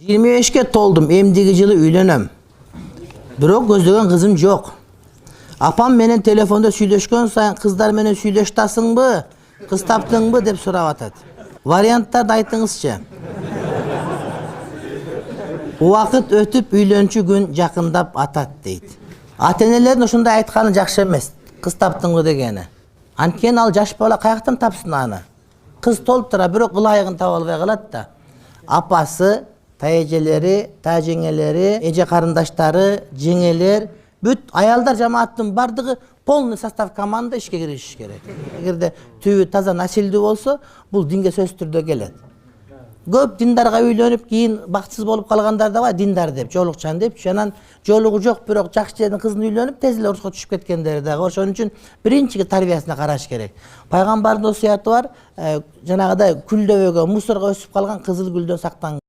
25'ke toldum, emdigi жылы үйлөнөm. Бирок көздөгөн кызым жок. Апам менен телефонда сүйлөшкөн сайын кыздар менен сүйлөштасыңбы, кыз таптыңбы деп сурап атат. Варианттарды айтыңызчы. Убакыт өтүп үйлөнчү күн жакындап атат дейт. Ата-энелердин ушундай айтканы жакшы эмес. Кыз таптыңбы дегени. Анткени ал жаш бала каяктан тапсын аны? Кыз толуп тура, бирок ылайыгын таба албай калат да. Апасы, тайэжелери, тажеңелери, эже карындаштары, жеңелер, бүт аялдар жамааттын бардыгы полный состав команда ишке киришиш керек. Эгерде түбү таза насилдүү болсо, бул динге сөзсүз түрдө келет. Көп диндарга үйлөнүп кийин бактысыз болуп калгандар да бар, диндар деп, жоолукчан деп, анан жоолугу жок, бирок жакшы жердин кызын үйлөнүп, тез эле урушка түшүп кеткендер да. Ошон үчүн биринчи тарбиясына караш керек. Пайгамбардын осуяты бар, жанагыдай күлдөбөгө, мусорго өсүп калган кызыл гүлдөн сактан